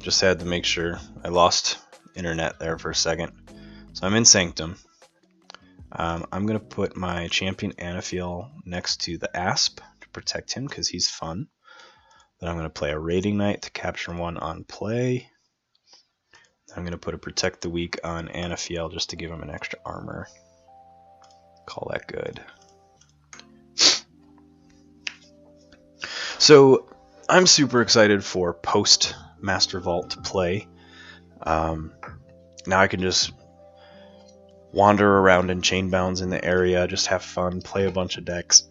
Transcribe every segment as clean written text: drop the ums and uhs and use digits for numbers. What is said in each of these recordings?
just had to make sure. I lost internet there for a second. So I'm in Sanctum. I'm going to put my champion Anaphiel next to the Asp to protect him because he's fun. Then I'm going to play a Raiding Knight to capture one on play. I'm going to put a Protect the Weak on Anaphiel just to give him an extra armor. Call that good. So I'm super excited for post Master Vault to play. Now I can just wander around in chain bounds in the area, just have fun, play a bunch of decks,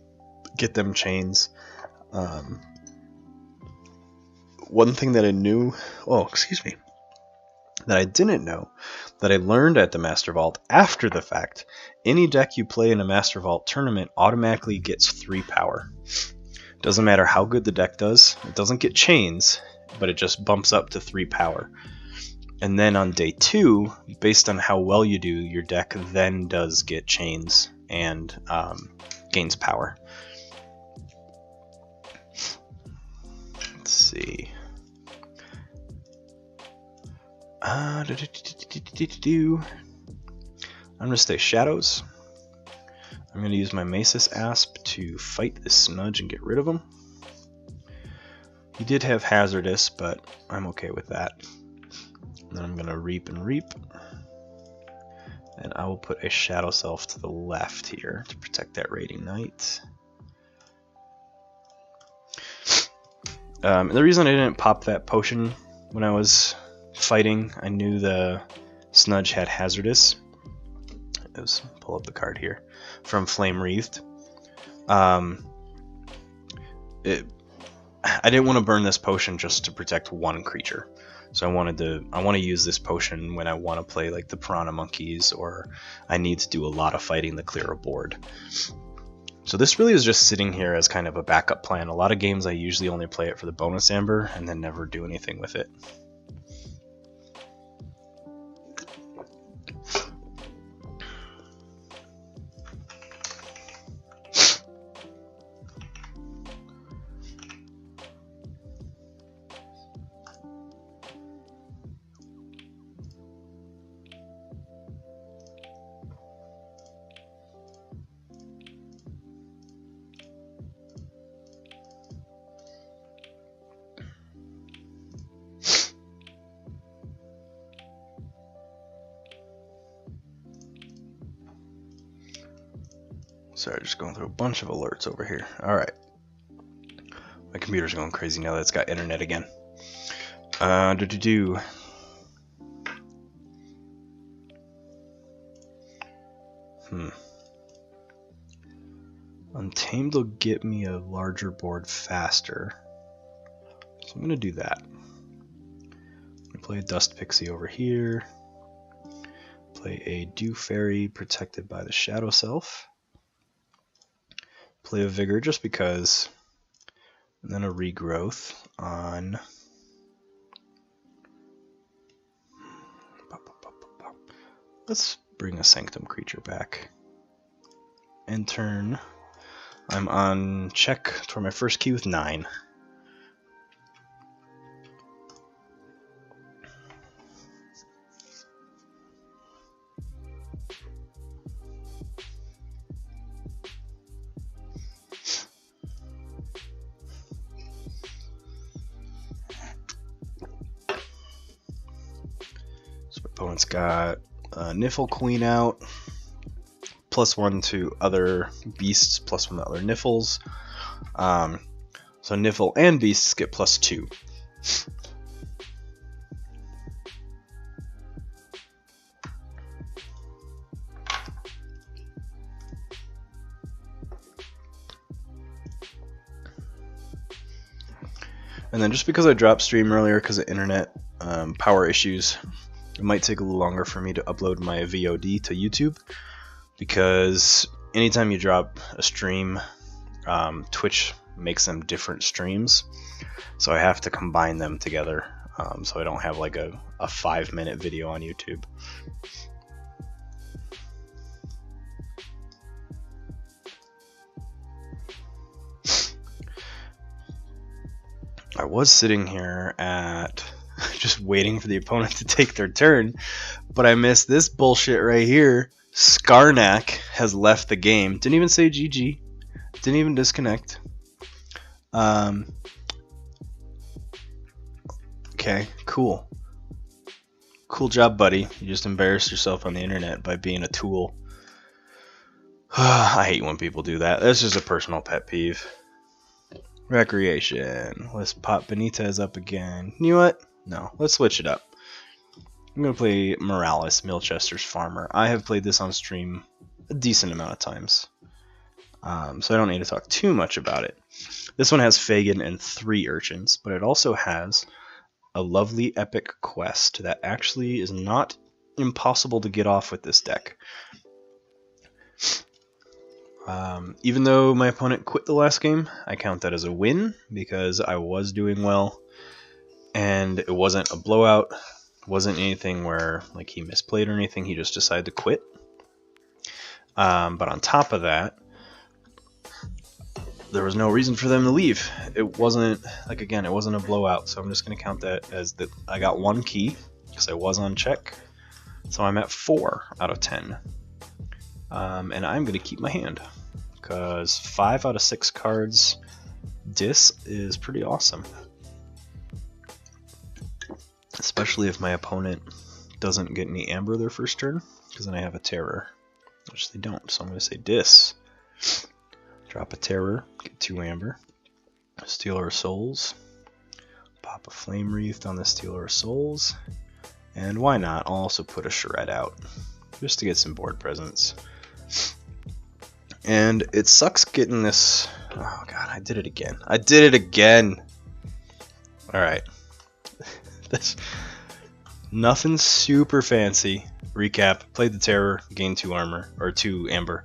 get them chains. One thing that I knew, that I didn't know, that I learned at the Master Vault after the fact, any deck you play in a Master Vault tournament automatically gets 3 power. Doesn't matter how good the deck does, it doesn't get chains, but it just bumps up to 3 power. And then on day 2, based on how well you do, your deck then does get chains and gains power. Let's see. I'm going to stay Shadows. I'm going to use my Masis Asp to fight this Snudge and get rid of him. He did have Hazardous, but I'm okay with that. And then I'm going to Reap and Reap. And I will put a Shadow Self to the left here to protect that Raiding Knight. And the reason I didn't pop that potion when I was fighting, I knew the Snudge had Hazardous. Let's pull up the card here from Flame Wreathed. I didn't want to burn this potion just to protect one creature. So I want to use this potion when I want to play like the Piranha Monkeys, or I need to do a lot of fighting to clear a board. So this really is just sitting here as kind of a backup plan. A lot of games I usually only play it for the bonus amber and then never do anything with it. Sorry, just going through a bunch of alerts over here. Alright. My computer's going crazy now that it's got internet again. Untamed will get me a larger board faster. So I'm going to do that. I'm going to play a Dust Pixie over here. Play a Dew Fairy protected by the Shadow Self. Play a Vigor just because, and then a Regrowth on let's bring a Sanctum creature back. End turn, I'm on check for my first key with 9. Opponent's got Niffle Queen out, +1 to other beasts, +1 to other Niffles. So Niffle and beasts get +2. And then just because I dropped stream earlier because of internet power issues, it might take a little longer for me to upload my VOD to YouTube, because anytime you drop a stream, Twitch makes them different streams, so I have to combine them together, so I don't have like a 5-minute video on YouTube. I was sitting here at just waiting for the opponent to take their turn. But I missed this bullshit right here. Skarnak has left the game. Didn't even say GG. Didn't even disconnect. Okay, cool. Cool job, buddy. You just embarrassed yourself on the internet by being a tool. I hate when people do that. That's just a personal pet peeve. Recreation. Let's pop Benitez up again. You know what? No, let's switch it up. I'm going to play Morales, Milchester's Farmer. I have played this on stream a decent amount of times, so I don't need to talk too much about it. This one has Fagin and 3 urchins, but it also has a lovely epic quest that actually is not impossible to get off with this deck. Even though my opponent quit the last game, I count that as a win because I was doing well, and it wasn't a blowout. It wasn't anything where like he misplayed or anything. He just decided to quit. But on top of that, there was no reason for them to leave. It wasn't, like, again, it wasn't a blowout, so I'm just going to count that as that I got 1 key because I was on check. So I'm at 4 out of 10. And I'm going to keep my hand because 5 out of 6 cards dis is pretty awesome. Especially if my opponent doesn't get any amber their first turn, because then I have a terror, which they don't. So I'm going to say dis. Drop a terror, get 2 amber, Stealer of Souls, pop a Flame Wreath on the Stealer of Souls, and why not? I'll also put a Shred out, just to get some board presence. And it sucks getting this. Oh god, I did it again. I did it again! Alright. That's nothing super fancy. Recap, played the Terror, gained 2 armor, or 2 amber,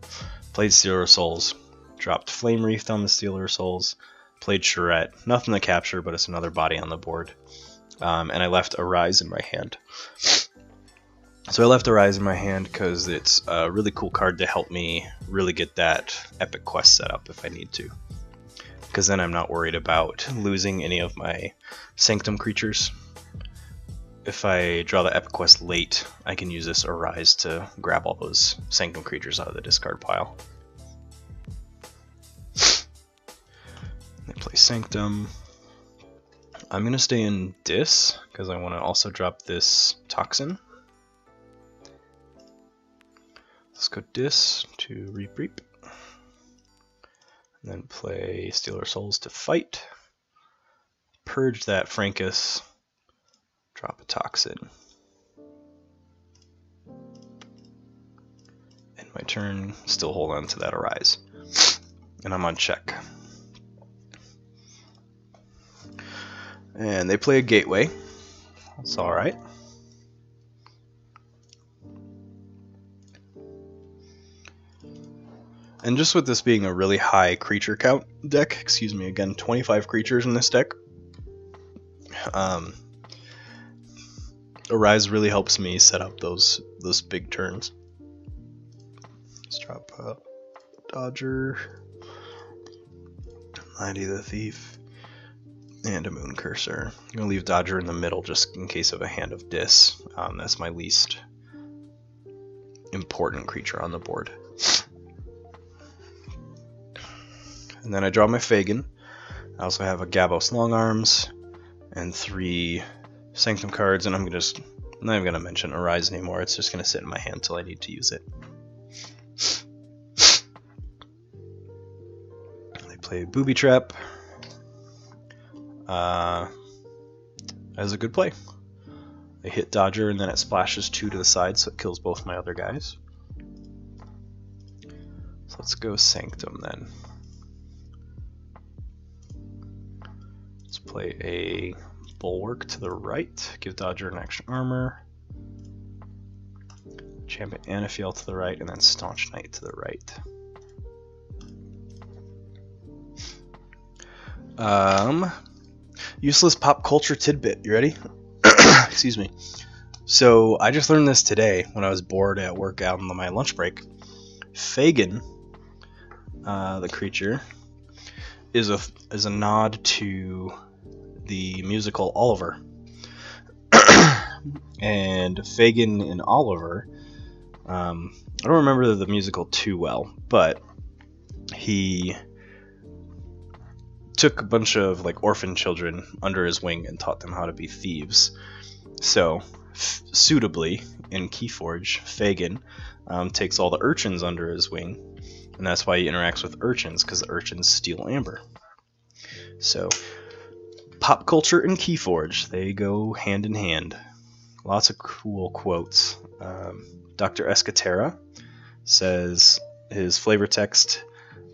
played Stealer of Souls, dropped Flame Wreath on the Stealer of Souls, played Charette. Nothing to capture, but it's another body on the board. And I left Arise in my hand. So I left Arise in my hand because it's a really cool card to help me really get that epic quest set up if I need to. Because then I'm not worried about losing any of my Sanctum creatures. If I draw the epic quest late, I can use this Arise to grab all those Sanctum creatures out of the discard pile. I play Sanctum. I'm going to stay in Dis, because I want to also drop this Toxin. Let's go Dis to Reap Reap. And then play Stealer Souls to fight. Purge that Frankus. Drop a Toxin. End my turn, still hold on to that Arise. And I'm on check. And they play a Gateway. That's alright. And just with this being a really high creature count deck, excuse me, again, 25 creatures in this deck, Arise really helps me set up those big turns. Let's drop a Dodger, Mighty the Thief, and a Moon Cursor. I'm going to leave Dodger in the middle just in case of a hand of Dis. That's my least important creature on the board. And then I draw my Fagin. I also have a Gavos Longarms and 3 Sanctum cards, and I'm not even going to mention Arise anymore. It's just going to sit in my hand until I need to use it. They play Booby Trap. That is a good play. They hit Dodger and then it splashes 2 to the side, so it kills both my other guys. So let's go Sanctum then. Let's play a Bulwark to the right, give Dodger an extra armor. Champion Anafiel to the right, and then Staunch Knight to the right. Useless pop culture tidbit. You ready? Excuse me. So I just learned this today when I was bored at work out on my lunch break. Fagin, the creature, is a nod to the musical Oliver. and Fagin and Oliver. I don't remember the musical too well, but he took a bunch of like orphan children under his wing and taught them how to be thieves. So, suitably, in Keyforge, Fagin takes all the urchins under his wing, and that's why he interacts with urchins, because the urchins steal amber. So, pop culture and Keyforge, they go hand in hand. Lots of cool quotes. Dr. Escatera says his flavor text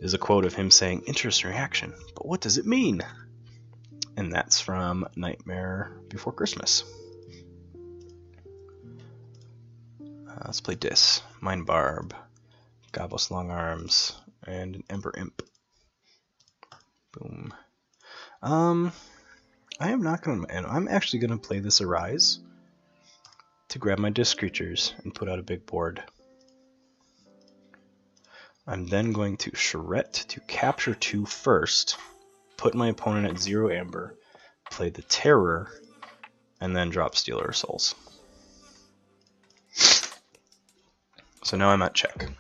is a quote of him saying, "Interesting reaction, but what does it mean?" And that's from Nightmare Before Christmas. Let's play Dis, Mind Barb, Gabos Long Arms, and an Ember Imp. Boom. I am not going to, and I'm actually going to play this Arise to grab my Disc creatures and put out a big board. I'm then going to Charette to capture 2 first, put my opponent at 0 amber, play the Terror, and then drop Stealer of Souls. So now I'm at check.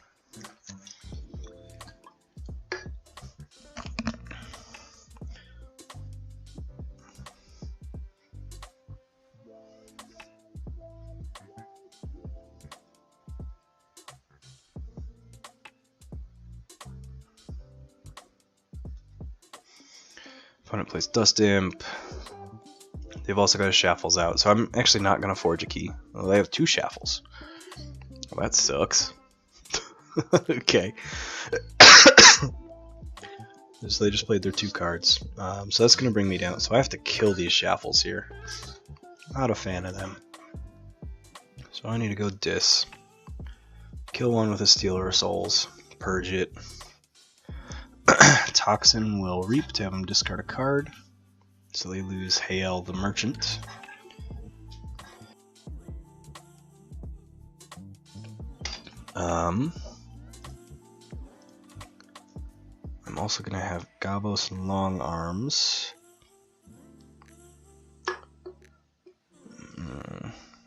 Opponent plays Dust Imp. They've also got a Shaffles out, so I'm actually not going to forge a key. Well, they have 2 Shaffles. Well, that sucks. Okay. So they just played their 2 cards. So that's going to bring me down. So I have to kill these Shaffles here. Not a fan of them. So I need to go Dis. Kill one with a Stealer of Souls. Purge it. Toxin will Reap to have them discard a card. So they lose Hael the Merchant. I'm also going to have Gabos Long Arms.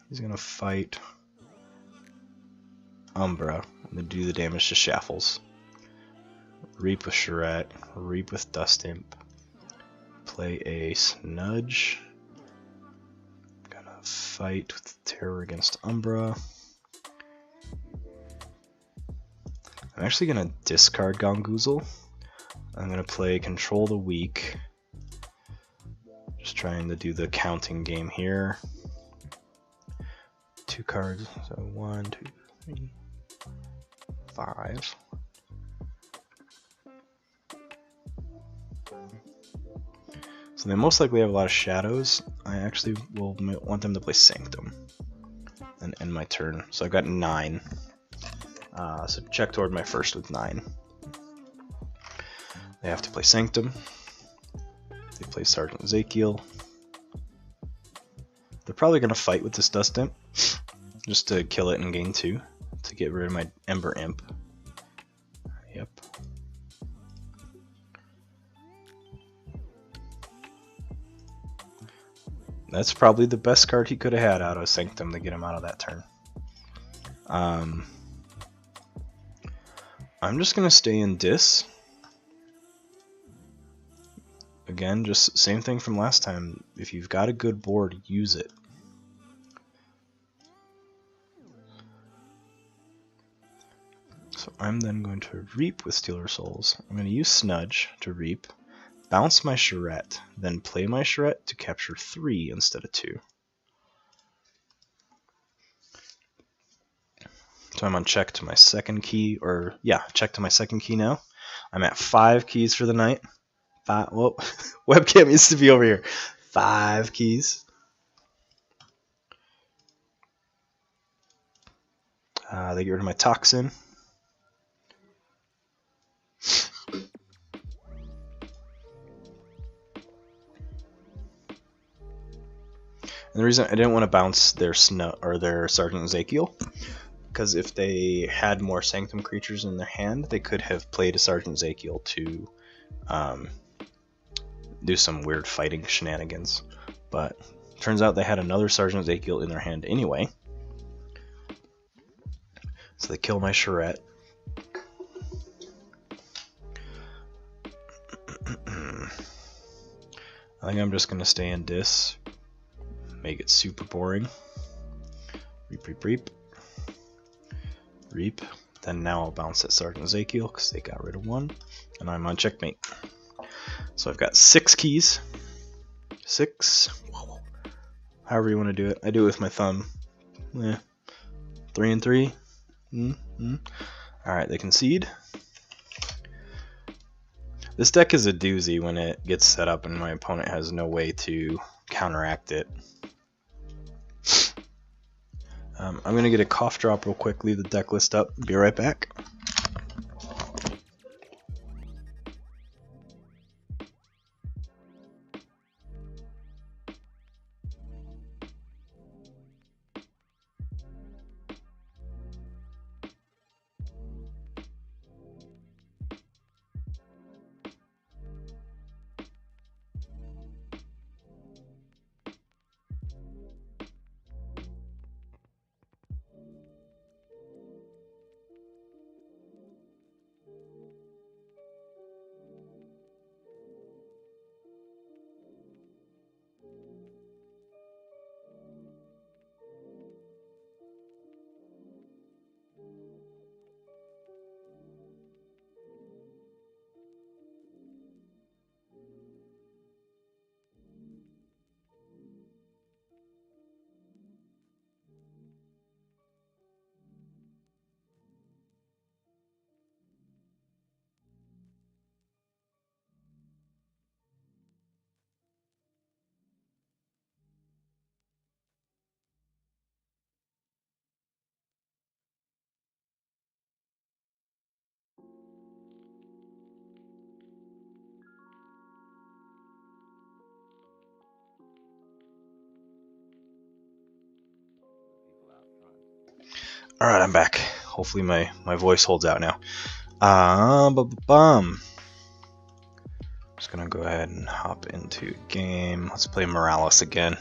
He's going to fight Umbra and do the damage to Shaffles. Reap with Charette, Reap with Dust Imp, play a Snudge, gonna fight with Terror against Umbra. I'm actually gonna discard Gongoozle. I'm gonna play Control the Weak, just trying to do the counting game here. 2 cards, so 1, 2, 3, 5. So they most likely have a lot of shadows. I actually will want them to play Sanctum and end my turn. So I've got 9. So check toward my first with 9. They have to play Sanctum. They play Sergeant Ezekiel. They're probably going to fight with this Dust Imp just to kill it and gain 2 to get rid of my Ember Imp. Yep. That's probably the best card he could have had out of Sanctum to get him out of that turn. I'm just going to stay in Dis. Again, just same thing from last time. If you've got a good board, use it. So I'm then going to Reap with Stealer Souls. I'm going to use Snudge to Reap. Bounce my Charette, then play my Charette to capture 3 instead of 2. So I'm on check to my second key, or yeah, check to my second key now. I'm at 5 keys for the night. Whoa, webcam needs to be over here. 5 keys. They get rid of my Toxin. And the reason I didn't want to bounce their their Sergeant Ezekiel, because if they had more Sanctum creatures in their hand, they could have played a Sergeant Ezekiel to do some weird fighting shenanigans. But Turns out they had another Sergeant Ezekiel in their hand anyway. So they kill my Charette. I think I'm just going to stay in Dis. Make it super boring. Reap, reap, reap. Reap. Then now I'll bounce at Sergeant Ezekiel because they got rid of one. And I'm on checkmate. So I've got 6 keys. 6. However you want to do it. I do it with my thumb. 3 and 3. Alright, they concede. This deck is a doozy when it gets set up and my opponent has no way to counteract it. I'm going to get a cough drop real quick, leave the deck list up, be right back. Alright, I'm back. Hopefully my voice holds out now. Just gonna go ahead and hop into game. Let's play Morales again.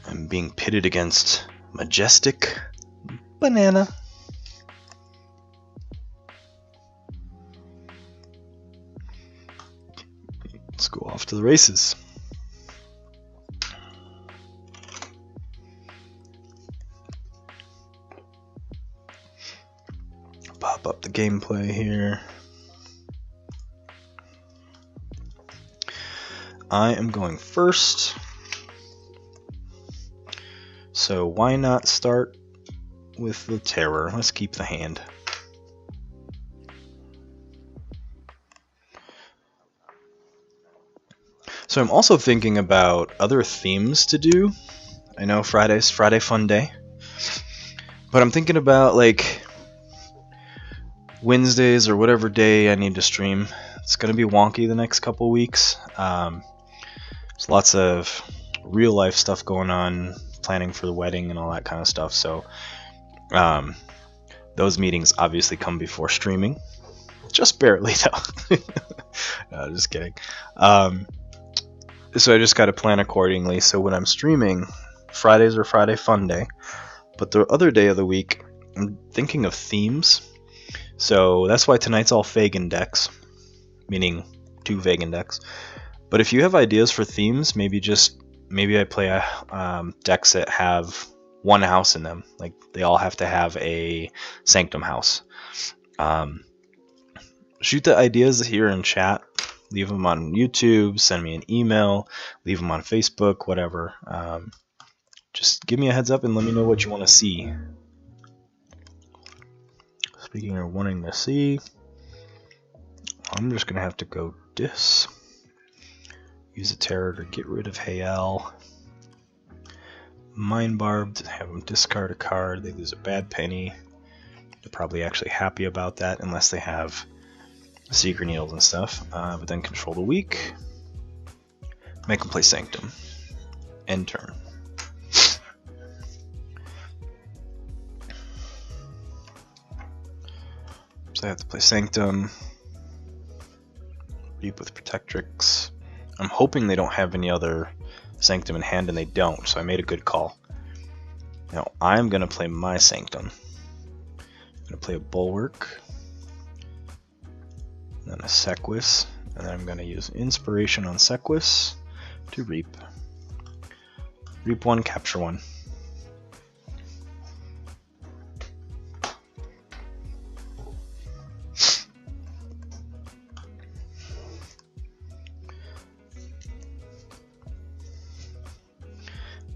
I'm being pitted against Majestic Banana. Let's go off to the races. Pop up the gameplay here. I am going first. So why not start with the Terror? Let's keep the hand. So I'm also thinking about other themes to do. I know Friday's Friday Fun Day. But I'm thinking about like Wednesdays or whatever day I need to stream. It's going to be wonky the next couple weeks. There's lots of real life stuff going on, planning for the wedding and all that kind of stuff. So those meetings obviously come before streaming. Just barely though. No, just kidding. So I just got to plan accordingly. So when I'm streaming, Fridays are Friday Fun Day. But the other day of the week, I'm thinking of themes. So that's why tonight's all Fagin decks, meaning 2 Fagin decks. But if you have ideas for themes, maybe I play decks that have one house in them. Like they all have to have a Sanctum house. Shoot the ideas here in chat. Leave them on YouTube. Send me an email. Leave them on Facebook. Whatever. Just give me a heads up and let me know what you want to see. Speaking of wanting to see, I'm just gonna have to go Dis. Use a Terror to get rid of Hayel. Mind Barbed, have them discard a card. They lose a bad penny. They're probably actually happy about that, unless they have Secret Needles and stuff. But then control the weak. Make them play Sanctum. End turn. So I have to play Sanctum. Reap with Protectrix. I'm hoping they don't have any other Sanctum in hand, and they don't, so I made a good call. Now I'm going to play my Sanctum. I'm going to play a Bulwark, then a Sequus, and then I'm going to use Inspiration on Sequus to Reap. Reap 1, capture 1.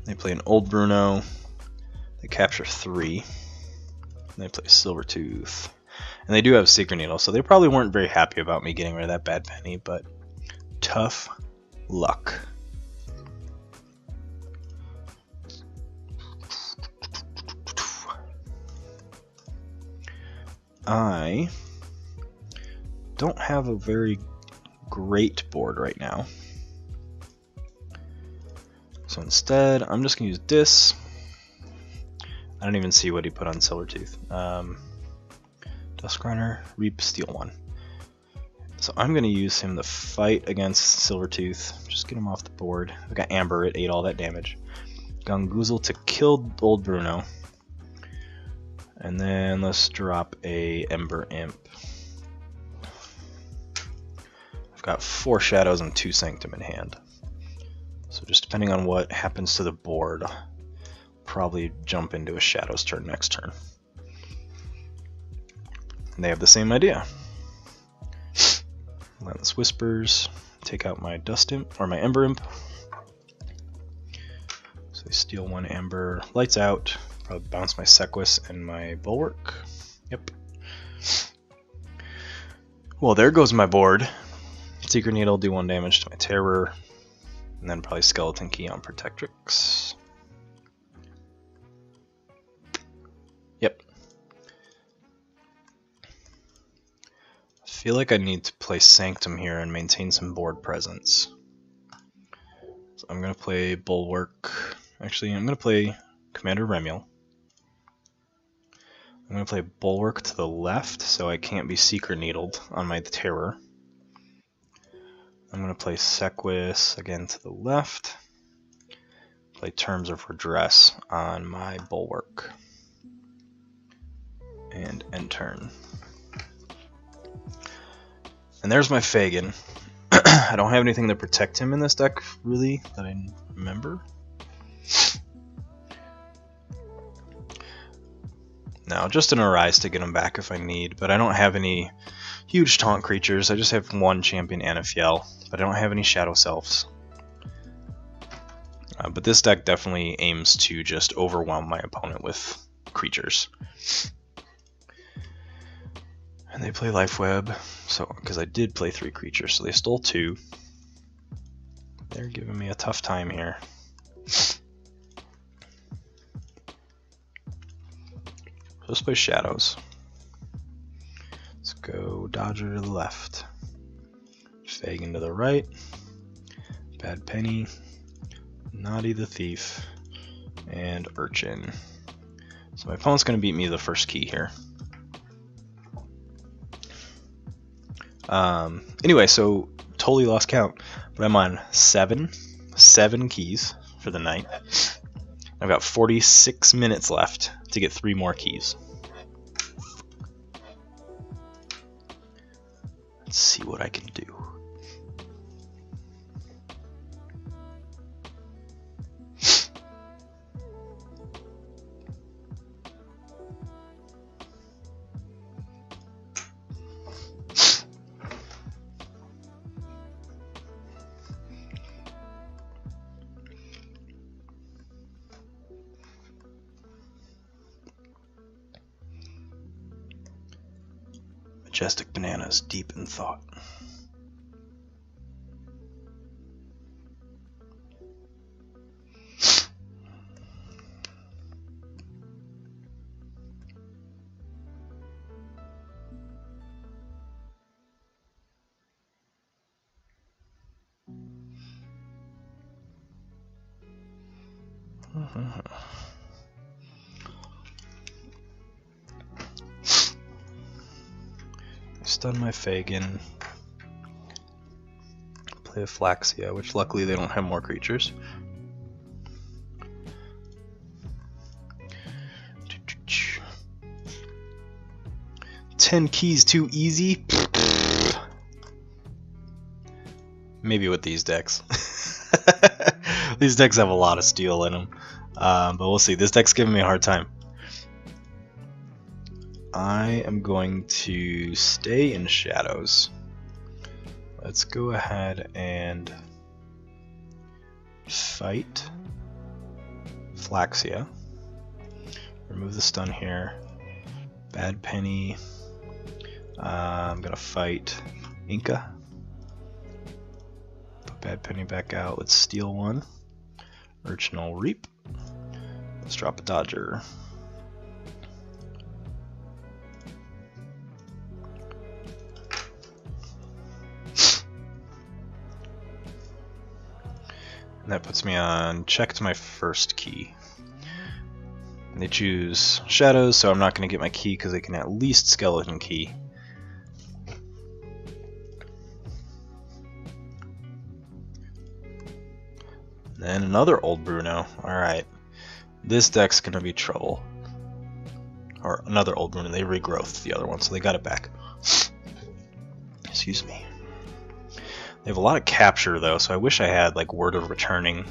They play an Old Bruno, they capture 3, they play Silvertooth, and they do have Secret Needle, so they probably weren't very happy about me getting rid of that bad penny, but tough luck. I don't have a very great board right now. So instead, I'm just going to use this. I don't even see what he put on Silvertooth. Duskrunner, Reap, Steal 1. So I'm going to use him to fight against Silvertooth. Just get him off the board. I got Amber, it ate all that damage. Gungoozle to kill Old Bruno. And then let's drop a Ember Imp. I've got 4 Shadows and 2 Sanctum in hand. So just depending on what happens to the board, I'll probably jump into a Shadows turn next turn. And they have the same idea. Relentless Whispers, take out my Dust Imp, or my Ember Imp. So they steal 1 Amber, lights out, probably bounce my Sequus and my Bulwark. Yep. Well, there goes my board. Secret Needle, do 1 damage to my Terror. And then probably Skeleton Key on Protectrix. Yep. I feel like I need to play Sanctum here and maintain some board presence. So I'm going to play Bulwark. Actually, I'm going to play Commander Remuel. I'm going to play Bulwark to the left so I can't be Secret Needled on my Terror. I'm going to play Sequus again to the left. Play Terms of Redress on my Bulwark. And end turn. And there's my Fagin. I don't have anything to protect him in this deck, really, that I remember. Now, just an Arise to get him back if I need, but I don't have any huge taunt creatures. I just have 1 champion Anafiel, but I don't have any Shadow Selves. But this deck definitely aims to just overwhelm my opponent with creatures. And they play Life Web, so because I did play 3 creatures, so they stole 2. They're giving me a tough time here. Let's play Shadows. Let's go Dodger to the left, Fagin to the right, Bad Penny, Naughty the Thief, and Urchin. So my opponent's going to beat me the first key here. Anyway, so totally lost count, but I'm on 7 keys for the night. I've got 46 minutes left to get 3 more keys. Let's see what I can do. Majestic Bananas, deep in thought. Stun my Fagin. play a Flaxia, which luckily they don't have more creatures. 10 keys too easy? Maybe with these decks. These decks have a lot of steel in them. But we'll see. This deck's giving me a hard time. I am going to stay in Shadows. Let's go ahead and fight Flaxia. Remove the stun here. Bad Penny. I'm going to fight Inca. Put Bad Penny back out. Let's steal one. Urchinal Reap. Let's drop a Dodger. And that puts me on check to my first key. And they choose Shadows, so I'm not going to get my key because they can at least Skeleton Key. Then another Old Bruno. Alright. This deck's going to be trouble. Or another Old Bruno. They regrowthed the other one, so they got it back. Excuse me. They have a lot of capture though, so I wish I had like Word of Returning.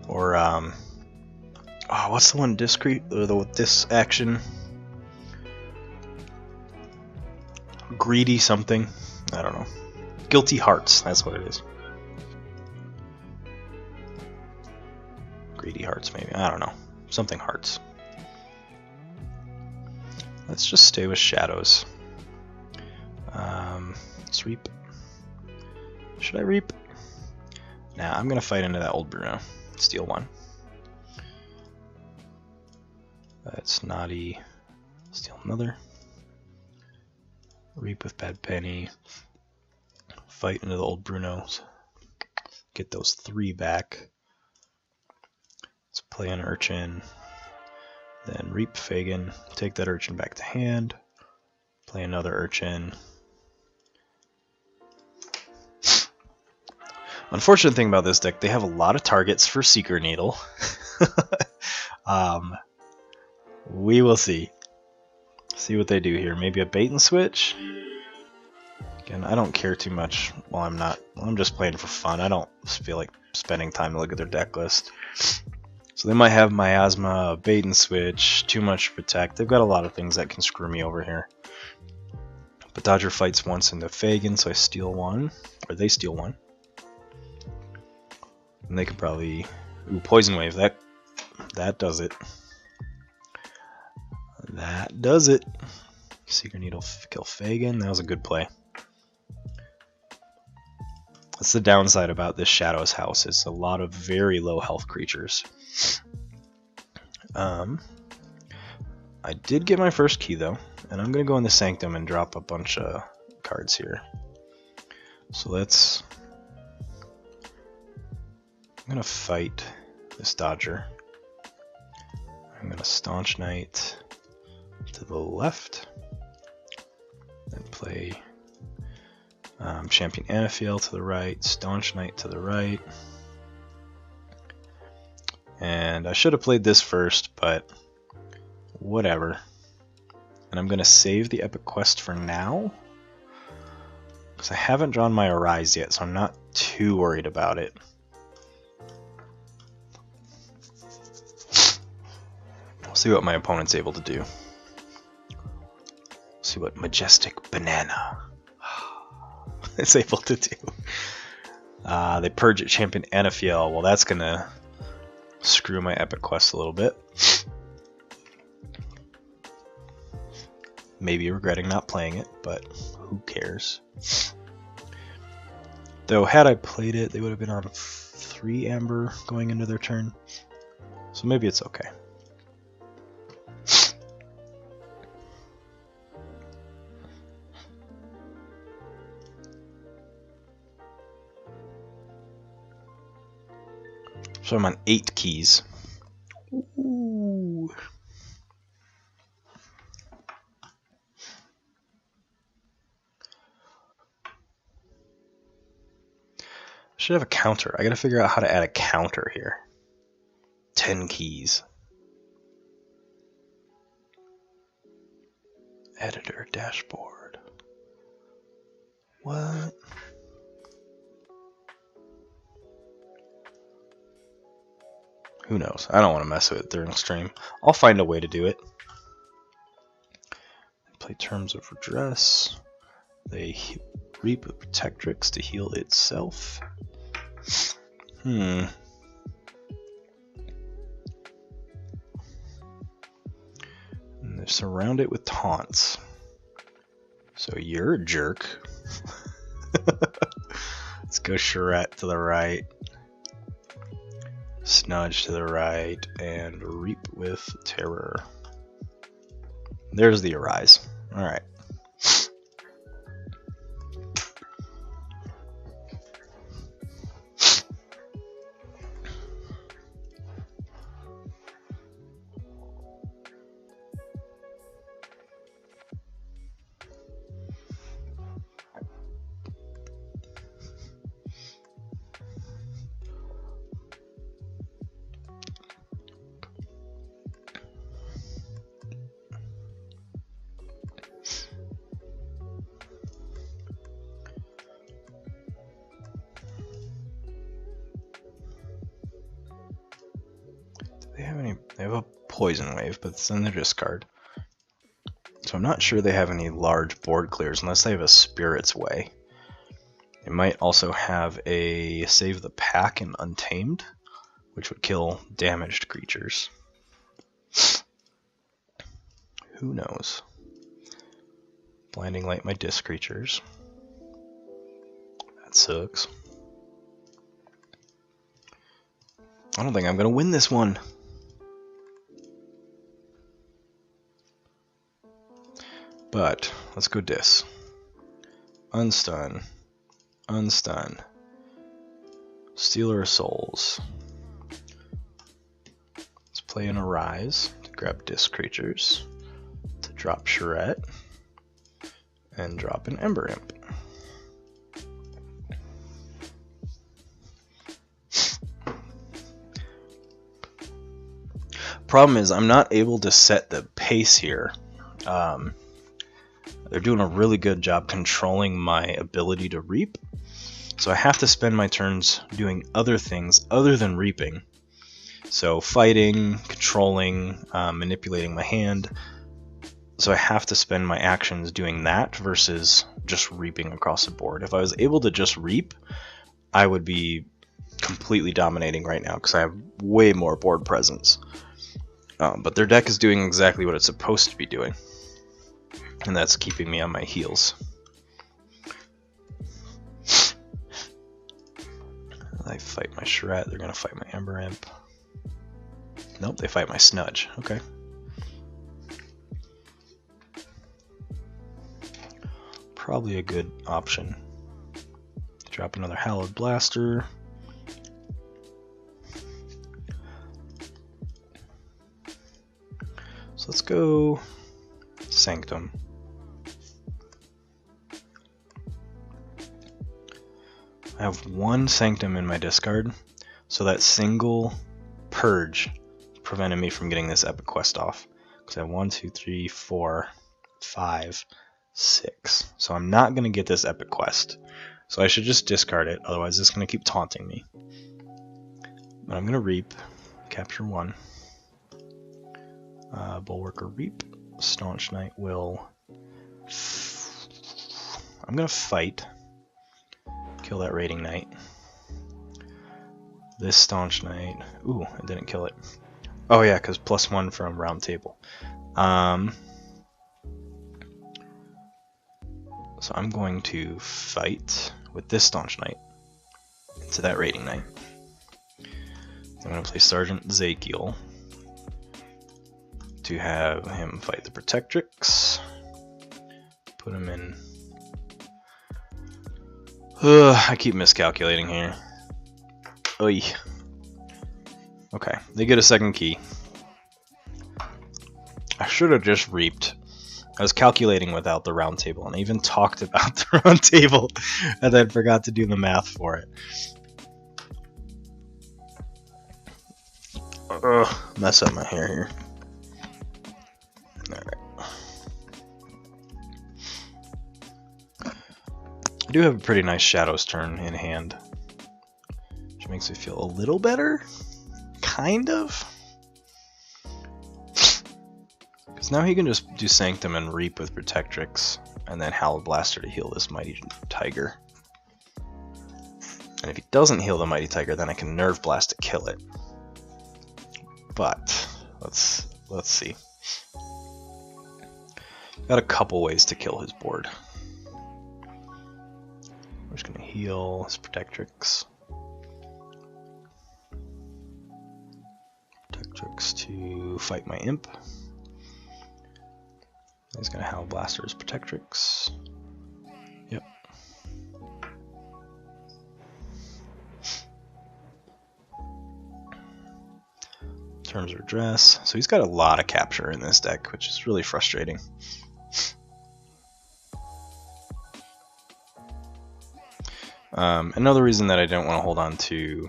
Or oh, what's the one discrete or this action? Greedy something. I don't know. Guilty Hearts, that's what it is. Greedy Hearts maybe. I don't know. Something Hearts. Let's just stay with Shadows. Let's reap. Should I reap? Nah, I'm gonna fight into that Old Bruno. Steal one. That's naughty. Steal another. Reap with Bad Penny. Fight into the Old Brunos. Get those 3 back. Let's play an Urchin. Then reap Fagin. Take that Urchin back to hand. Play another Urchin. Unfortunate thing about this deck, they have a lot of targets for Seeker Needle. We will see. See what they do here. Maybe a bait and switch. Again, I don't care too much while I'm just playing for fun. I don't feel like spending time to look at their deck list. So they might have Miasma, bait and switch, too much protect. They've got a lot of things that can screw me over here. But Dodger fights once into Fagin, so I steal one. Or they steal one. And they could probably... Ooh, Poison Wave. That does it. That does it. Seeker Needle kill Fagin. That was a good play. That's the downside about this Shadows house. It's a lot of very low health creatures. I did get my first key though. And I'm going to go in the Sanctum and drop a bunch of cards here. So let's... I'm going to fight this Dodger. I'm going to Staunch Knight to the left. Then play Champion Anaphiel to the right. Staunch Knight to the right. And I should have played this first, but whatever. And I'm going to save the Epic Quest for now. Because I haven't drawn my Arise yet, so I'm not too worried about it. See what my opponent's able to do. See what Majestic Banana is able to do. They purge at Champion Anaphiel. Well, that's gonna screw my Epic Quest a little bit. Maybe regretting not playing it, but who cares? Though, had I played it, they would have been on 3 Amber going into their turn. So maybe it's okay. So I'm on 8 keys. Ooh. Should have a counter. I gotta figure out how to add a counter here. 10 keys. Editor dashboard. What? Who knows? I don't want to mess with it during the stream. I'll find a way to do it. Play Terms of Redress. They reap with Protectrix to heal itself. And they surround it with taunts. So you're a jerk. Let's go Charette to the right. Snudge to the right, and Reap with Terror. There's the Arise. Alright. They have a Poison Wave, but it's in their discard. So I'm not sure they have any large board clears unless they have a Spirit's Way. They might also have a Save the Pack and Untamed, which would kill damaged creatures. Who knows? Blinding Light my disc creatures. That sucks. I don't think I'm going to win this one. But let's go Dis. Unstun. Unstun. Stealer of Souls. Let's play an Arise to grab disc creatures. To drop Charette. And drop an Ember Imp. Problem is, I'm not able to set the pace here. They're doing a really good job controlling my ability to reap. So I have to spend my turns doing other things other than reaping. So fighting, controlling, manipulating my hand. So I have to spend my actions doing that versus just reaping across the board. If I was able to just reap, I would be completely dominating right now because I have way more board presence. But their deck is doing exactly what it's supposed to be doing. And that's keeping me on my heels. I fight my Charette, they're going to fight my Ember Imp. Nope, they fight my Snudge. Okay. Probably a good option. Drop another Hallowed Blaster. So let's go Sanctum. I have one Sanctum in my discard, so that single purge prevented me from getting this epic quest off. Because I have 1, 2, 3, 4, 5, 6. So I'm not going to get this epic quest. So I should just discard it, otherwise it's going to keep taunting me. But I'm going to Reap, capture 1. Bulwarker Reap. Staunch Knight will... I'm going to fight. Kill that Raiding Knight. This Staunch Knight... Ooh, I didn't kill it. Oh yeah, because +1 from Round Table. So I'm going to fight with this Staunch Knight into that Raiding Knight. I'm going to play Sergeant Zakiel to have him fight the Protectrix. Put him in... I keep miscalculating here. Oy. Okay, they get a second key. I should have just reaped. I was calculating without the round table, and I even talked about the round table, and then forgot to do the math for it. mess up my hair here. Alright. I do have a pretty nice Shadows turn in hand, which makes me feel a little better, kind of. Because now he can just do Sanctum and Reap with Protectrix, and then Hallowed Blaster to heal this Mighty Tiger. And if he doesn't heal the Mighty Tiger, then I can Nerve Blast to kill it. But let's see. Got a couple ways to kill his board. I'm just gonna heal his Protectrix. Protectrix to fight my Imp. He's gonna Hallowed Blaster his Protectrix. Yep. Terms of Address. So he's got a lot of capture in this deck, which is really frustrating. Another reason that I don't want to hold on to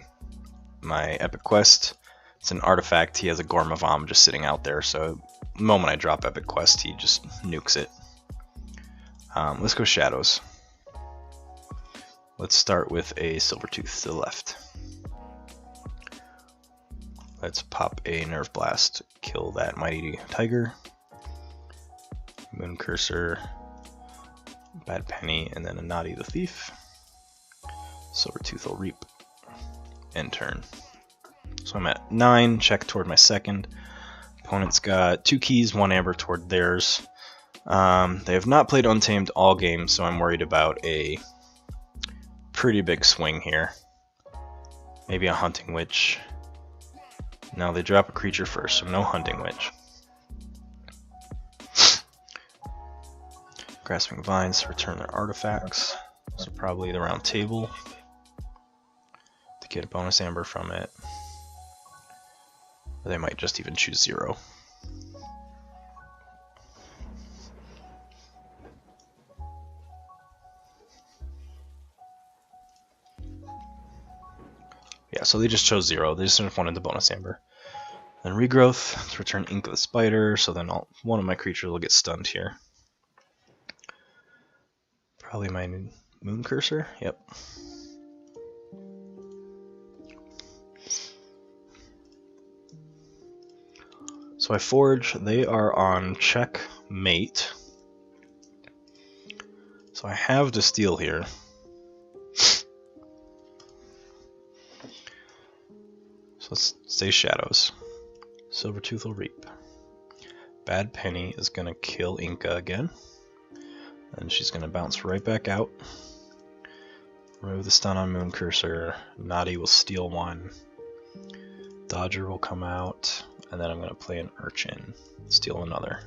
my Epic Quest, it's an artifact. He has a Gormavam just sitting out there, so the moment I drop Epic Quest, he just nukes it. Let's go Shadows. Let's start with a Silvertooth to the left. Let's pop a Nerve Blast, kill that Mighty Tiger. Moon Cursor, Bad Penny, and then a Naughty the Thief. Silvertooth will Reap. End turn. So I'm at 9, check toward my second. Opponent's got 2 keys, 1 amber toward theirs. They have not played Untamed all game, so I'm worried about a pretty big swing here. Maybe a Hunting Witch. No, they drop a creature first, so no Hunting Witch. Grasping Vines to return their artifacts, so probably the Round Table to get a bonus amber from it. Or they might just even choose 0. Yeah, so they just chose 0. They just wanted the bonus amber. Then Regrowth to return Ink of the Spider, so then one of my creatures will get stunned here. Probably my Moon Cursor. Yep. So I forge. They are on checkmate. So I have to steal here. So let's say Shadows. Silvertooth will Reap. Bad Penny is going to kill Inca again. And she's going to bounce right back out. Remove the stun on Moon Cursor. Naughty will steal 1. Dodger will come out. And then I'm going to play an Urchin. Steal another.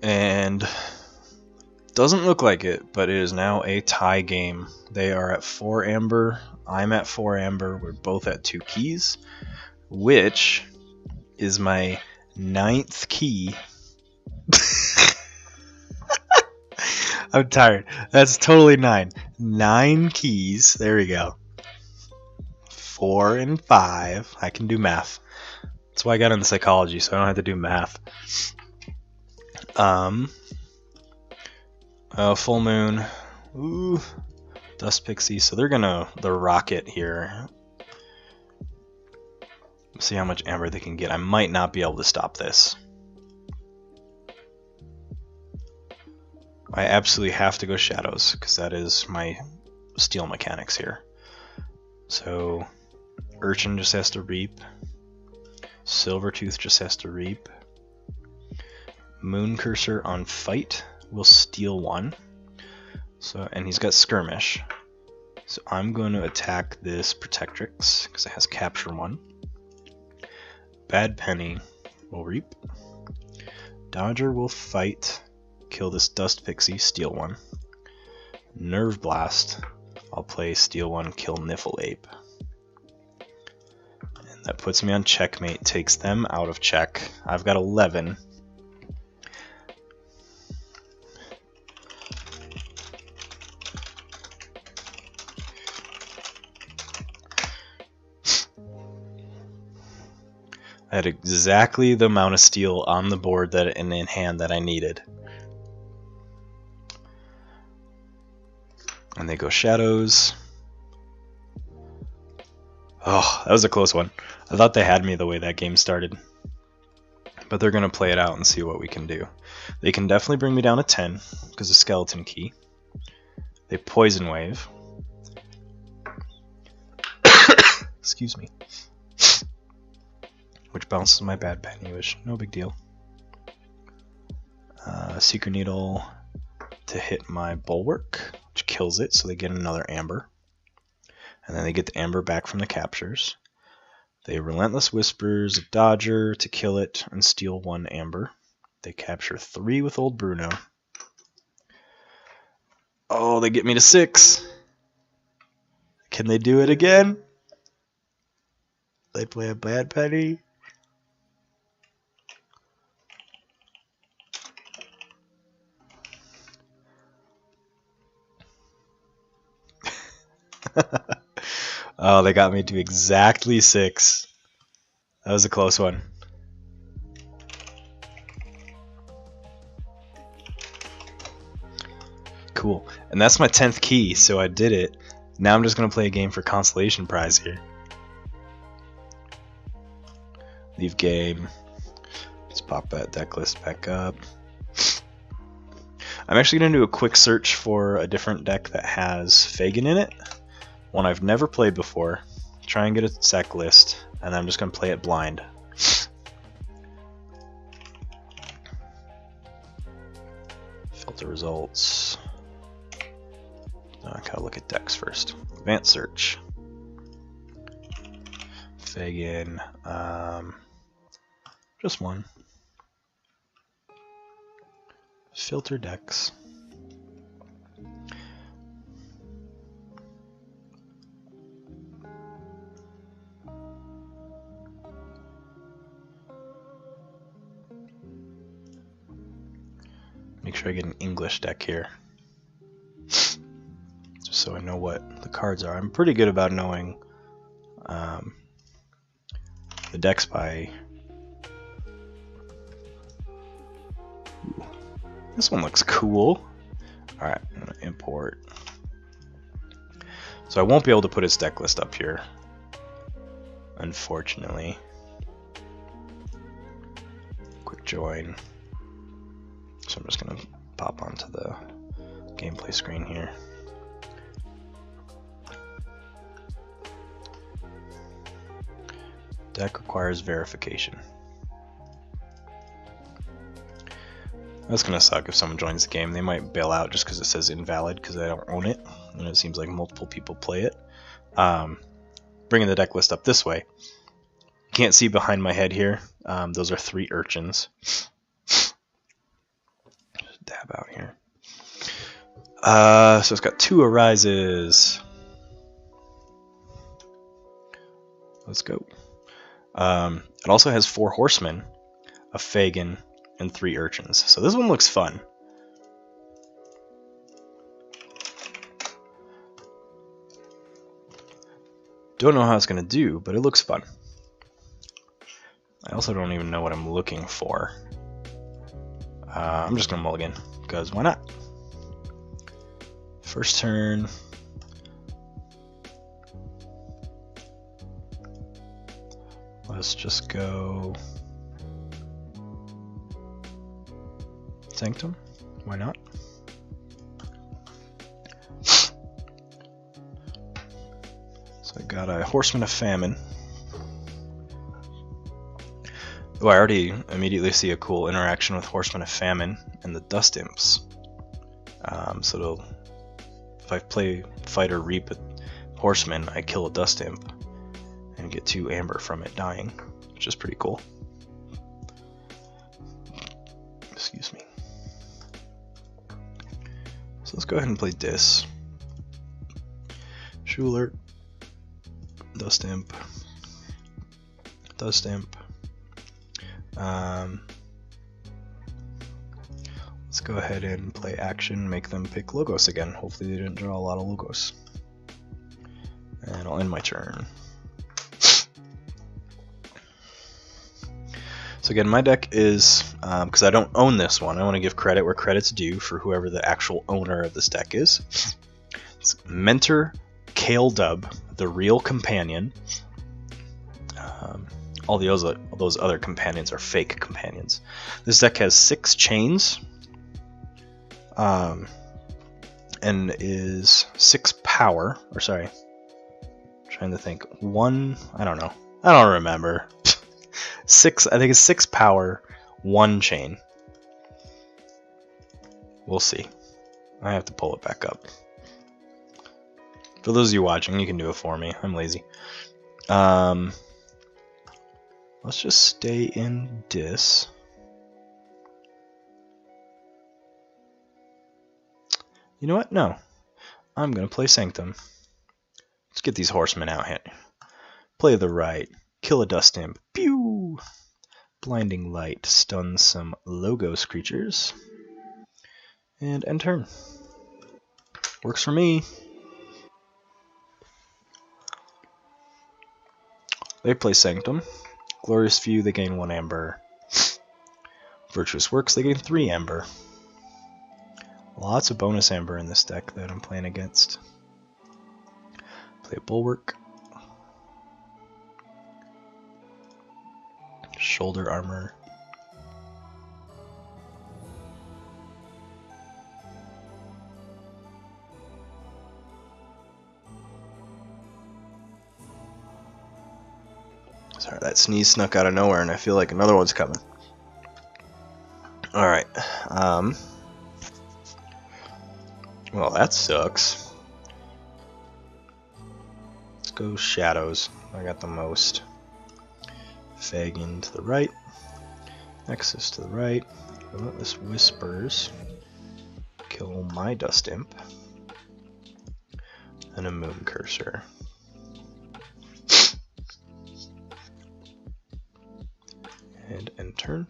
And doesn't look like it, but it is now a tie game. They are at 4 amber. I'm at 4 amber. We're both at 2 keys, which is my 9th key. I'm tired. That's totally 9. 9 keys. There we go. 4 and 5. I can do math. That's why I got into psychology, so I don't have to do math. Full Moon. Ooh. Dust Pixie. So they're gonna the rocket here. See how much amber they can get. I might not be able to stop this. I absolutely have to go Shadows, because that is my steal mechanics here. So Urchin just has to Reap. Silvertooth just has to Reap. Moon Cursor on Fight will steal 1. So, and he's got Skirmish. So I'm going to attack this Protectrix, because it has Capture 1. Bad Penny will Reap. Dodger will Fight, kill this Dust Pixie, steal 1. Nerve Blast, I'll play steal 1, kill Niffle Ape. And that puts me on checkmate, takes them out of check. I've got 11. I had exactly the amount of steel on the board that and in hand that I needed. And they go shadows. Oh, that was a close one. I thought they had me the way that game started. But they're going to play it out and see what we can do. They can definitely bring me down to 10 because of Skeleton Key. They Poison Wave. Excuse me. Which bounces my Bad Penny, which no big deal. Secret Needle to hit my Bulwark, which kills it, so they get another Amber. And then they get the Amber back from the captures. They Relentless Whispers of Dodger to kill it and steal 1 Amber. They capture 3 with Old Bruno. Oh, they get me to 6. Can they do it again? They play a Bad Penny. Oh, they got me to exactly 6. That was a close one. Cool. And that's my 10th key, so I did it. Now I'm just going to play a game for consolation prize here. Leave game. Let's pop that deck list back up. I'm actually going to do a quick search for a different deck that has Fagin in it. One I've never played before. Try and get a deck list, and I'm just going to play it blind. Filter results. I gotta look at decks first. Advanced search. Fagin. Just one. Filter decks. Make sure I get an English deck here. Just so I know what the cards are. I'm pretty good about knowing the decks by... Ooh, this one looks cool. Alright, I'm going to import. So I won't be able to put its deck list up here, unfortunately. Quick join. So I'm just going to pop onto the gameplay screen here. Deck requires verification. That's going to suck if someone joins the game. They might bail out just because it says invalid because I don't own it. And it seems like multiple people play it. Bringing the deck list up this way. You can't see behind my head here. Those are 3 urchins. Dab out here. So it's got 2 arises. Let's go. It also has 4 horsemen, a Fagin, and 3 urchins. So this one looks fun. Don't know how it's going to do, but it looks fun. I also don't even know what I'm looking for. I'm just going to mulligan, because why not? First turn. Let's just go Sanctum. Why not? So I got a Horseman of Famine. Oh, I already immediately see a cool interaction with Horseman of Famine and the Dust Imps. So if I play Fight or Reap a Horseman, I kill a Dust Imp and get 2 amber from it dying, which is pretty cool. Excuse me. So let's go ahead and play Dis. Schuler, Dust Imp, Dust Imp. Let's go ahead and play action, make them pick Logos again. Hopefully they didn't draw a lot of Logos. And I'll end my turn. So again, my deck is, because I don't own this one, I want to give credit where credit's due for whoever the actual owner of this deck is. It's Mentor Kaledub, the Real Companion. All those other companions are fake companions. This deck has 6 chains, and is 6 power. Or sorry, trying to think. I don't know. I don't remember. 6. I think it's 6 power, 1 chain. We'll see. I have to pull it back up. For those of you watching, you can do it for me. I'm lazy. Let's just stay in Dis. You know what? No. I'm going to play Sanctum. Let's get these horsemen out here. Play the right. Kill a Dust Imp. Pew! Blinding Light. Stun some Logos creatures. And end turn. Works for me. They play Sanctum. Glorious View, they gain 1 Amber. Virtuous Works, they gain 3 Amber. Lots of bonus Amber in this deck that I'm playing against. Play Bulwark. Shoulder Armor. Sorry, that sneeze snuck out of nowhere and I feel like another one's coming. Alright. Well, that sucks. Let's go Shadows. I got the most. Fagin to the right. Nexus to the right. Relentless Whispers. Kill my Dust Imp. And a Moon Cursor. And end turn.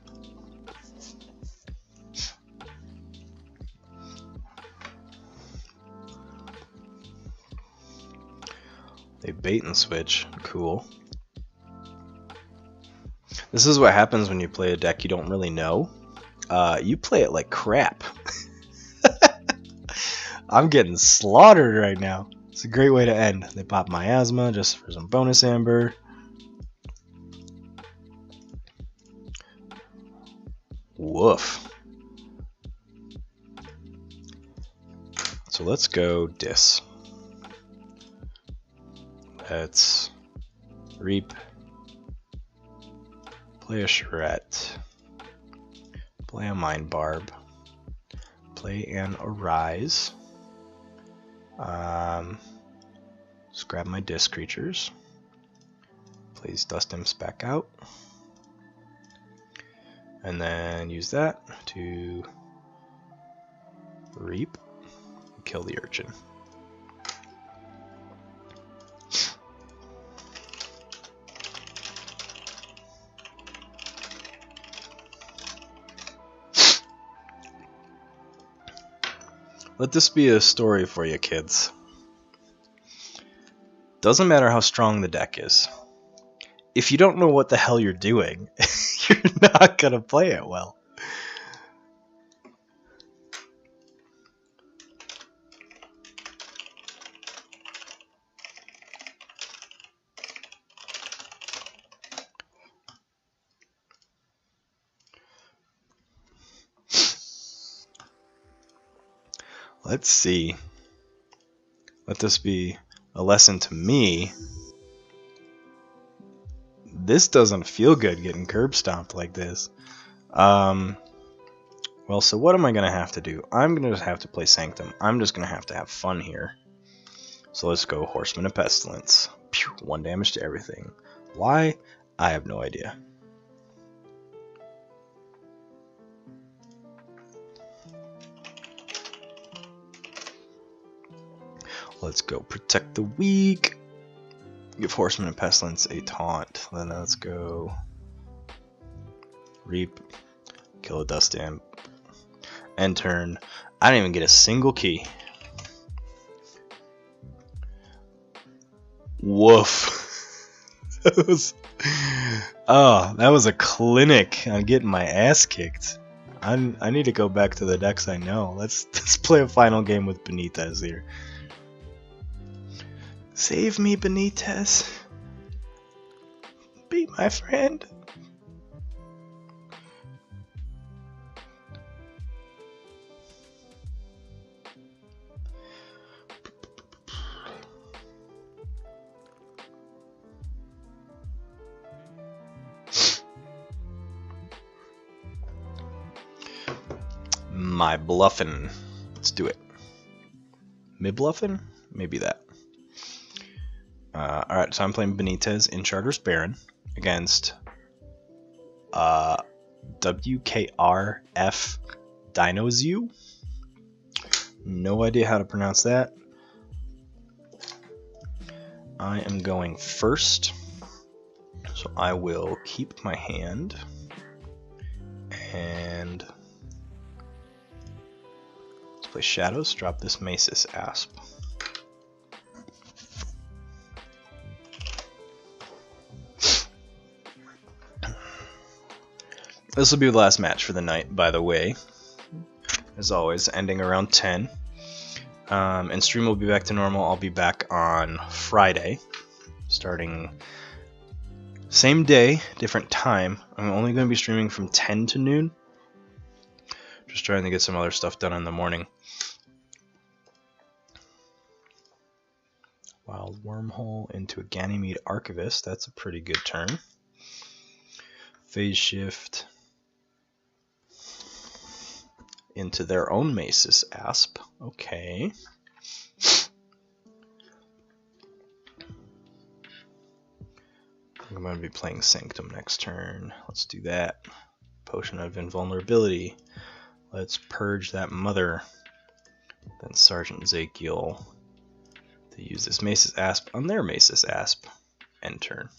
They bait and switch. Cool. This is what happens when you play a deck you don't really know. You play it like crap. I'm getting slaughtered right now. It's a great way to end. They pop Miasma just for some bonus Amber. Woof. So let's go Dis. Let's Reap. Play a Charette. Play a Mind Barb. Play an Arise. Just grab my Dis creatures. Plays Dust Imps back out. And then use that to Reap, kill the Urchin. Let this be a story for you kids. Doesn't matter how strong the deck is. If you don't know what the hell you're doing, you're not gonna play it well. Let's see. Let this be a lesson to me. This doesn't feel good getting curb stomped like this. Well, so what am I going to have to do? I'm going to have to play Sanctum. I'm just going to have fun here. So let's go Horseman of Pestilence. Pew, 1 damage to everything. Why? I have no idea. Let's go Protect the Weak. Give Horseman of Pestilence a taunt. Then let's go Reap. Kill a Dust Imp. End turn. I didn't even get a single key. Woof. Oh, that was a clinic on getting my ass kicked. I need to go back to the decks I know. Let's play a final game with Benitez here. Save me, Benitez. Be my friend. My bluffin'. Let's do it. Me bluffin'? Maybe that. Alright, so I'm playing Benitez in Charters Baron against WKRF Dinozu. No idea how to pronounce that. I am going first, so I will keep my hand and let's play Shadows, drop this Masis Asp. This will be the last match for the night, by the way. As always, ending around 10. And stream will be back to normal. I'll be back on Friday, starting same day, different time. I'm only going to be streaming from 10 to noon. Just trying to get some other stuff done in the morning. Wild Wormhole into a Ganymede Archivist. That's a pretty good turn. Phase Shift into their own Masis Asp. Okay. I'm going to be playing Sanctum next turn. Let's do that. Potion of Invulnerability. Let's purge that mother. Then Sergeant Ezekiel to use this Masis Asp on their Masis Asp. End turn.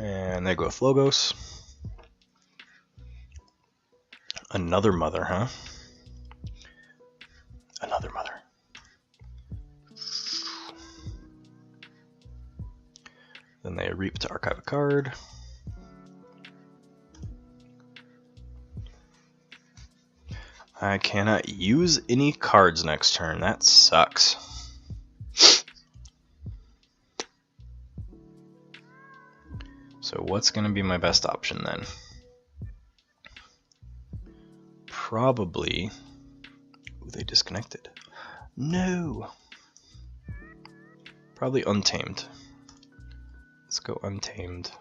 And they go with Logos. Another mother, huh? Another mother. Then they reap to archive a card. I cannot use any cards next turn. That sucks. So what's going to be my best option then? Probably... Ooh, they disconnected. No! Probably Untamed. Let's go Untamed.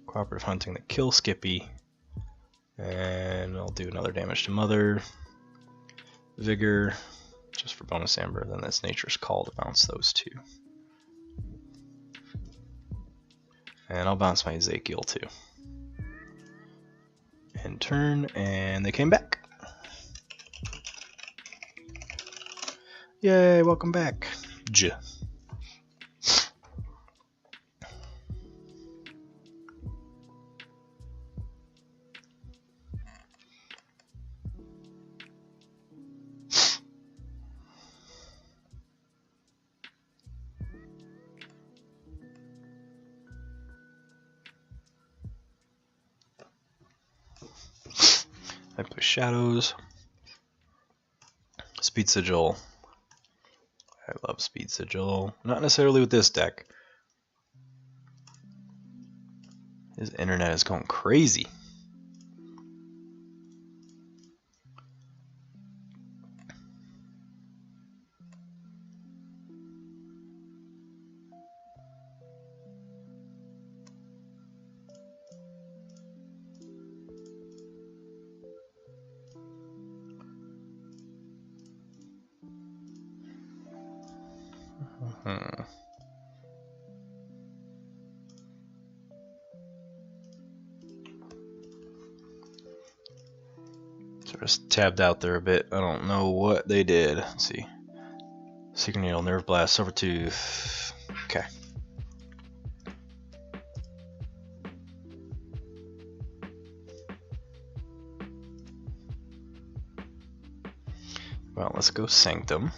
Cooperative Hunting to kill Skippy. And I'll do another damage to Mother. Vigor, just for bonus Amber. Then that's Nature's Call to bounce those two. And I'll bounce my Ezekiel too. End turn, and they came back. Yay, welcome back. J. I play Shadows. Speed Sigil. I love Speed Sigil. Not necessarily with this deck. His internet is going crazy. So I just tabbed out there a bit. I don't know what they did. Let's see. Seeker Needle, Nerve Blast, Silvertooth. Okay. Well, let's go Sanctum.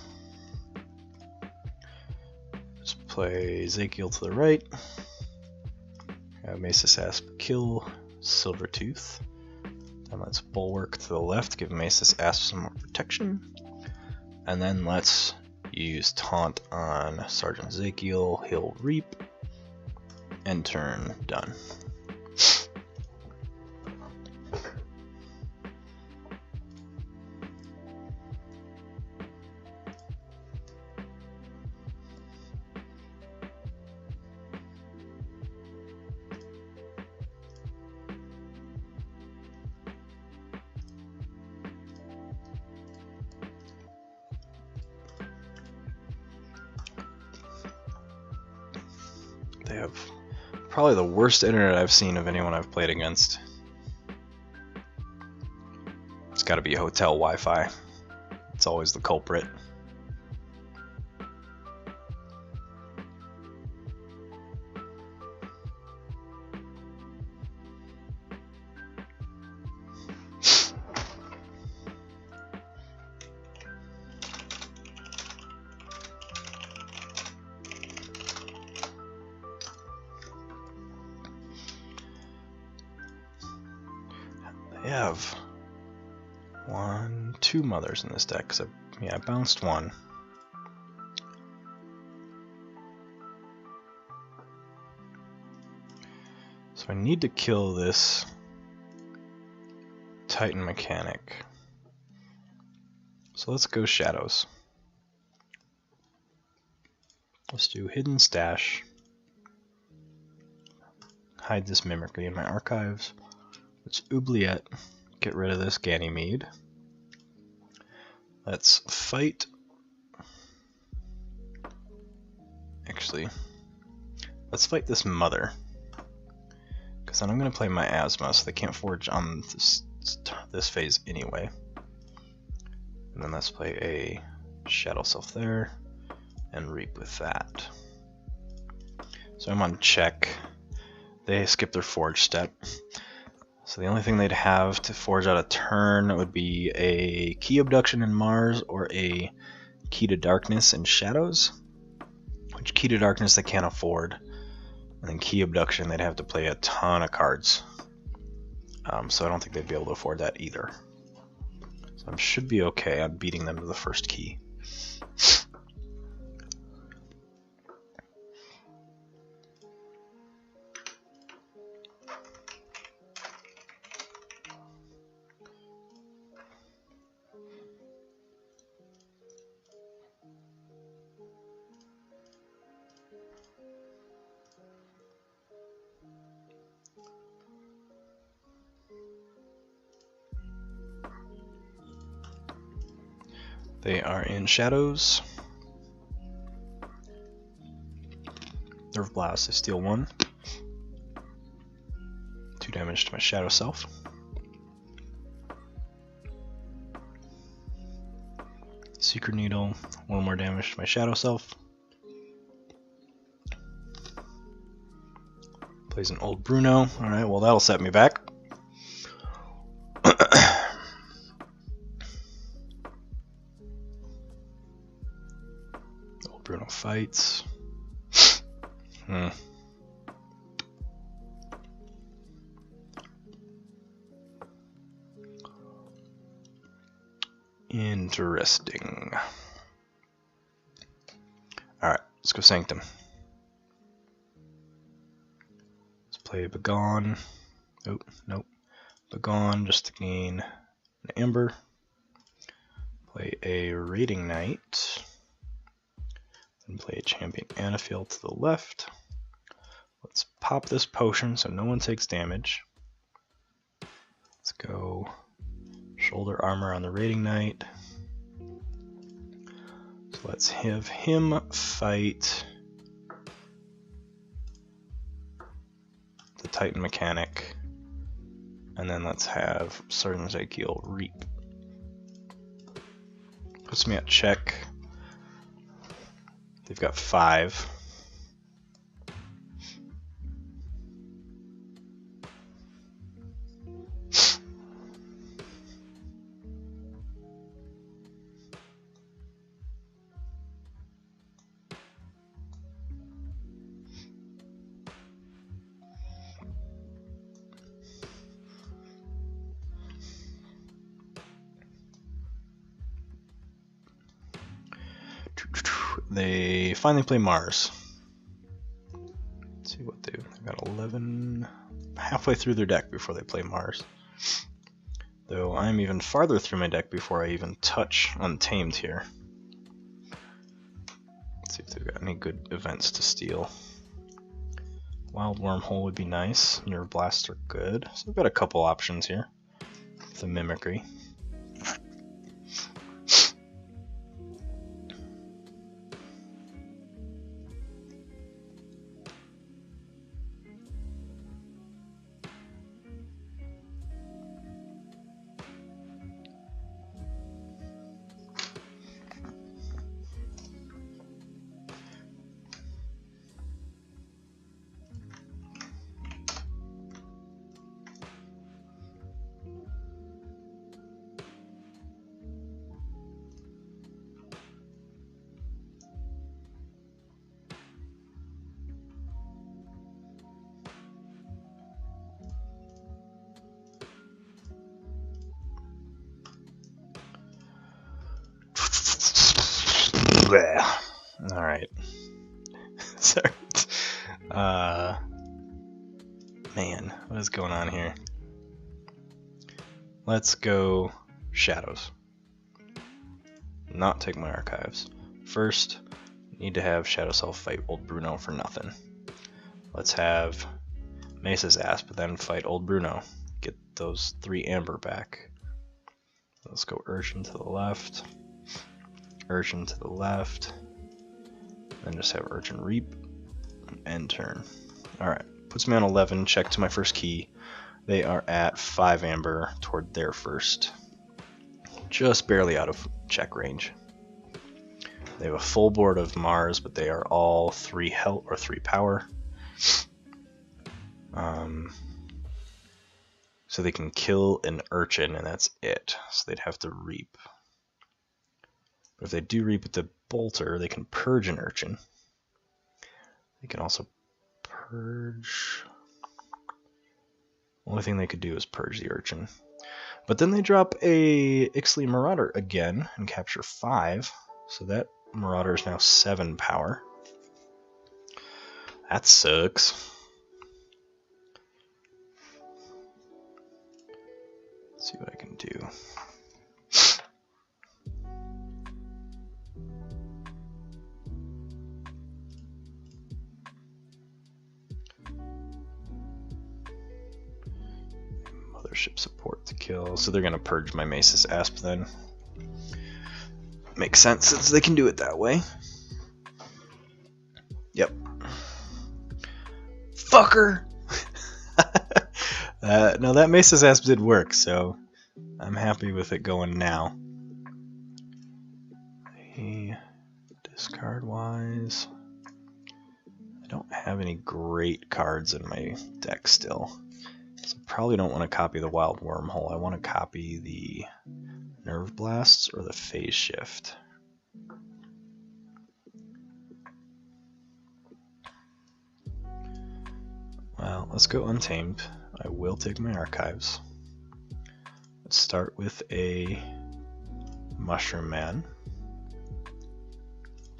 Let's play Ezekiel to the right. Have Mace's Asp kill Silvertooth. And let's Bulwark to the left, give Mace's Asp some more protection. And then let's use Taunt on Sergeant Ezekiel. He'll Reap. End turn, done. They have probably the worst internet I've seen of anyone I've played against. It's got to be hotel Wi-Fi. It's always the culprit. They have two mothers in this deck, because I bounced one. So I need to kill this Titan Mechanic. So let's go Shadows. Let's do Hidden Stash. Hide this Mimicry in my archives. Let's Oubliette. Get rid of this Ganymede. Let's fight. Actually, let's fight this Mother. Because then I'm going to play my Asthma, so they can't forge on this phase anyway. And then let's play a Shadow Self there, and Reap with that. So I'm on check. They skip their Forge step. So the only thing they'd have to forge out a turn would be a Key Abduction in Mars or a Key to Darkness in Shadows. Which Key to Darkness they can't afford. And then Key Abduction they'd have to play a ton of cards. So I don't think they'd be able to afford that either. So I should be okay on beating them to the first key. They are in Shadows. Nerve Blast, I steal 1. 2 damage to my Shadow Self. Seeker Needle, 1 more damage to my Shadow Self. Plays an Old Bruno. Alright, well that'll set me back. Bruno fights. Interesting. Alright, let's go Sanctum. Let's play Begone. Oh, nope. Begone just to gain an Amber. Play a Raiding Knight. And play a Champion Anafiel to the left. Let's pop this potion so no one takes damage. Let's go Shoulder Armor on the Raiding Knight. So let's have him fight the Titan Mechanic. And then let's have Sergeant Ezekiel Reap. Puts me at check. They've got 5. They finally play Mars. Let's see what they've got. 11, halfway through their deck before they play Mars. Though I'm even farther through my deck before I even touch Untamed here. Let's see if they've got any good events to steal. Wild Wormhole would be nice. Nerve Blast are good. So I've got a couple options here. The Mimicry. Alright. Sorry. Man, what is going on here? Let's go Shadows. Not take my archives. First, need to have Shadow Self fight Old Bruno for nothing. Let's have Mesa's Asp, but then fight Old Bruno. Get those 3 Amber back. Let's go Urchin to the left. Urchin to the left. Then just have Urchin Reap. End turn. Alright. Puts me on 11. Check to my first key. They are at 5 Amber toward their first. Just barely out of check range. They have a full board of Mars, but they are all 3 health or 3 power. So they can kill an Urchin, and that's it. So they'd have to Reap. But if they do Reap with the Bolter, they can purge an Urchin. They can also purge. Only thing they could do is purge the Urchin. But then they drop a Ixaly Marauder again and capture 5. So that Marauder is now 7 power. That sucks. Let's see what I can do. Mothership support to kill. So they're going to purge my Mesa's Asp then. Makes sense since they can do it that way. Yep. Fucker! No, that Mesa's Asp did work, so I'm happy with it going now. Discard-wise, I don't have any great cards in my deck still. So probably don't want to copy the Wild Wormhole. I want to copy the Nerve Blasts or the Phase Shift. Well, let's go Untamed. I will take my archives. Let's start with a Mushroom Man.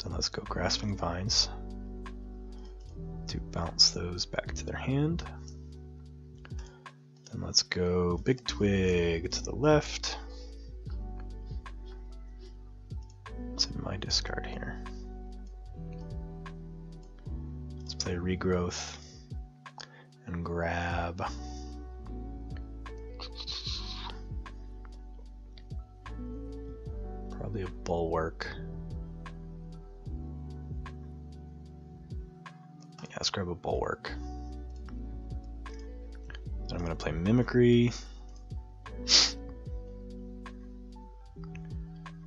Then let's go Grasping Vines to bounce those back to their hand. Then let's go Big Twig to the left. It's in my discard here. Let's play Regrowth and grab probably a Bulwark. Yeah, let's grab a Bulwark. Then I'm going to play Mimicry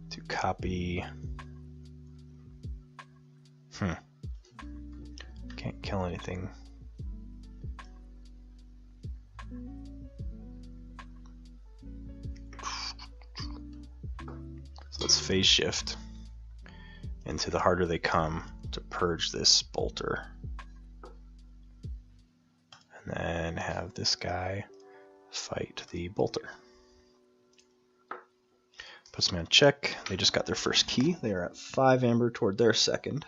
to copy. Can't kill anything. So let's phase shift into the Harder They Come to purge this bolter. And then have this guy fight the bolter. Puts me on check. They just got their first key. They are at 5 amber toward their second.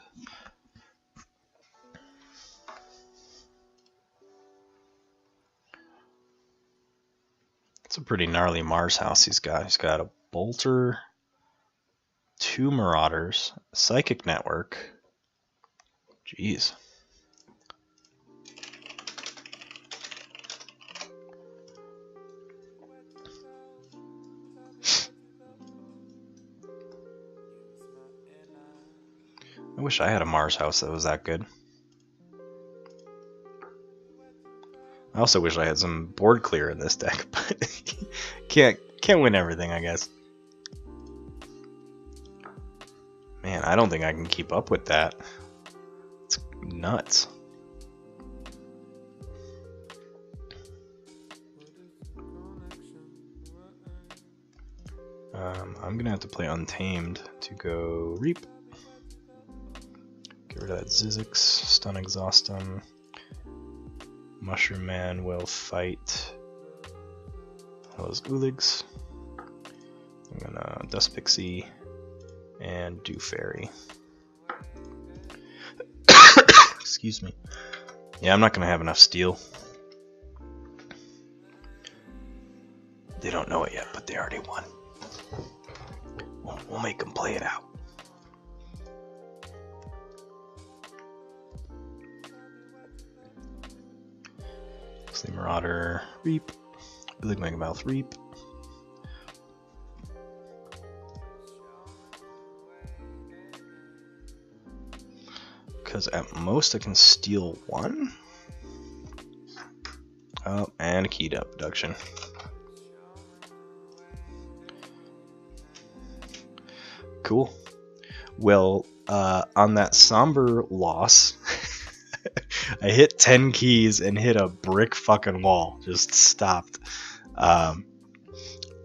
It's a pretty gnarly Mars house he's got. He's got a bolter, 2 marauders, psychic network. Jeez. I wish I had a Mars house that was that good. I also wish I had some board clear in this deck, but can't win everything, I guess. Man, I don't think I can keep up with that. It's nuts. I'm gonna have to play Untamed to go Reap. Get rid of that Zizix, stun exhaust him. Mushroom Man will fight those Uligs. I'm gonna Dust Pixie and do Fairy. Excuse me. Yeah, I'm not gonna have enough steel. They don't know it yet, but they already won. We'll make them play it out. Sleep Marauder, Reap, Ulig Megamouth, Reap. Because at most I can steal 1. Oh, and a keyed up abduction. Cool. Well, on that somber loss, I hit 10 keys and hit a brick fucking wall. Just stopped. I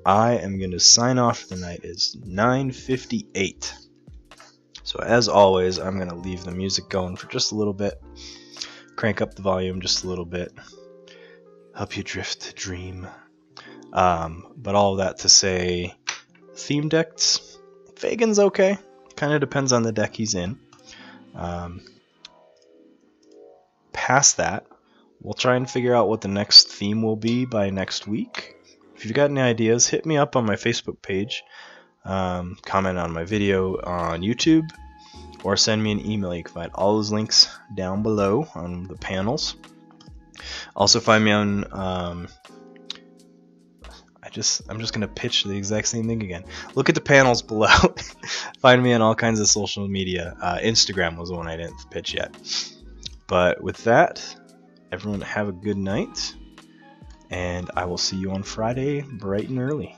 am going to sign off for the night. It's 9:58. So as always, I'm going to leave the music going for just a little bit. Crank up the volume just a little bit. Help you drift to dream. But all of that to say, theme decks, Fagan's okay. Kind of depends on the deck he's in. Past that, we'll try and figure out what the next theme will be by next week. If you've got any ideas, hit me up on my Facebook page. Comment on my video on YouTube, or send me an email. You can find all those links down below on the panels. Also find me on I'm just gonna pitch the exact same thing again. Look at the panels below. Find me on all kinds of social media. Instagram was the one I didn't pitch yet. But with that, everyone have a good night, and I will see you on Friday bright and early.